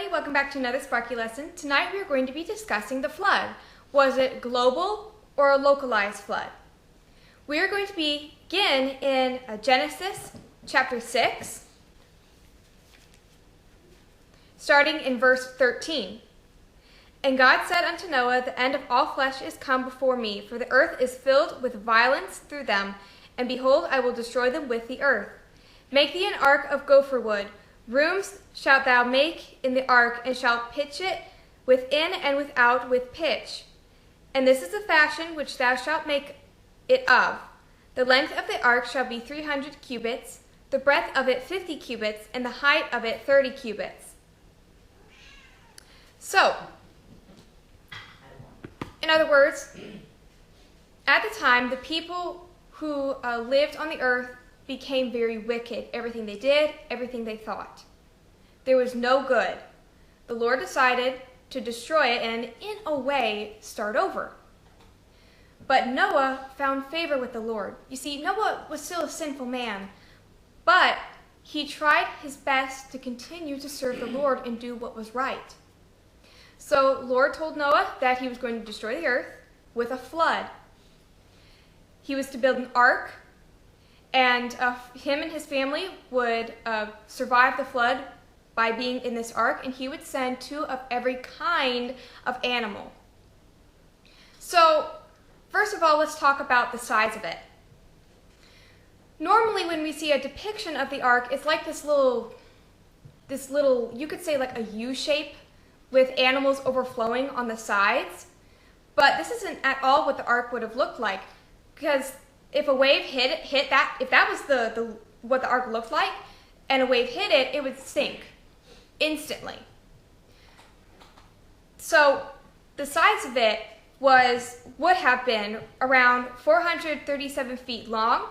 everybody, welcome back to another Sparky lesson. Tonight we are going to be discussing the flood. Was it global or a localized flood? We are going to begin in Genesis chapter 6, starting in verse 13. And God said unto Noah, the end of all flesh is come before me, for the earth is filled with violence through them, and behold, I will destroy them with the earth. Make thee an ark of gopher wood. Rooms shalt thou make in the ark, and shalt pitch it within and without with pitch. And this is the fashion which thou shalt make it of. The length of the ark shall be 300 cubits, the breadth of it 50 cubits, and the height of it 30 cubits. So, in other words, at the time, the people who lived on the earth became very wicked. Everything they did, everything they thought. There was no good. The Lord decided to destroy it and, in a way, start over. But Noah found favor with the Lord. You see, Noah was still a sinful man, but he tried his best to continue to serve the Lord and do what was right. So the Lord told Noah that he was going to destroy the earth with a flood. He was to build an ark, and him and his family would survive the flood by being in this ark, and he would send 2 of every kind of animal. So, first of all, let's talk about the size of it. Normally, when we see a depiction of the ark, it's like this little, you could say like a U shape with animals overflowing on the sides. But this isn't at all what the ark would have looked like, because if a wave hit that, if that was what the ark looked like, and a wave hit it, it would sink instantly. So the size of it would have been around 437 feet long,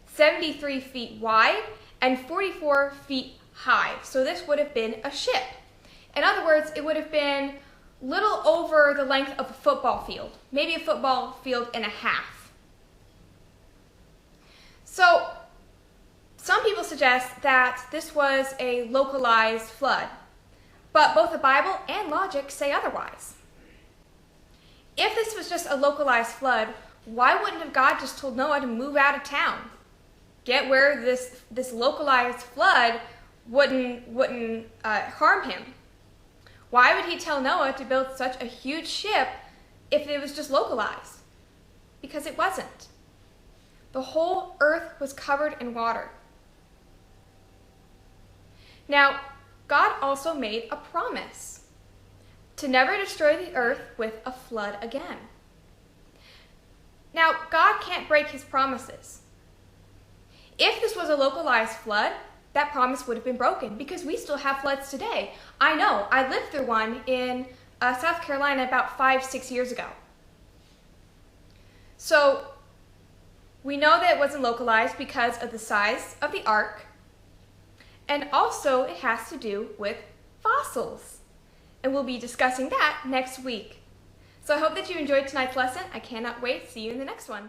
73 feet wide, and 44 feet high. So this would have been a ship. In other words, it would have been little over the length of a football field, maybe a football field and a half. So, some people suggest that this was a localized flood, but both the Bible and logic say otherwise. If this was just a localized flood, why wouldn't have God just told Noah to move out of town? Get where this localized flood wouldn't harm him. Why would he tell Noah to build such a huge ship if it was just localized? Because it wasn't. The whole earth was covered in water. Now, God also made a promise to never destroy the earth with a flood again. Now, God can't break his promises. If this was a localized flood, that promise would have been broken because we still have floods today. I know, I lived through one in South Carolina about 5-6 years ago. So, we know that it wasn't localized because of the size of the ark, and also it has to do with fossils. And we'll be discussing that next week. So I hope that you enjoyed tonight's lesson. I cannot wait to see you in the next one.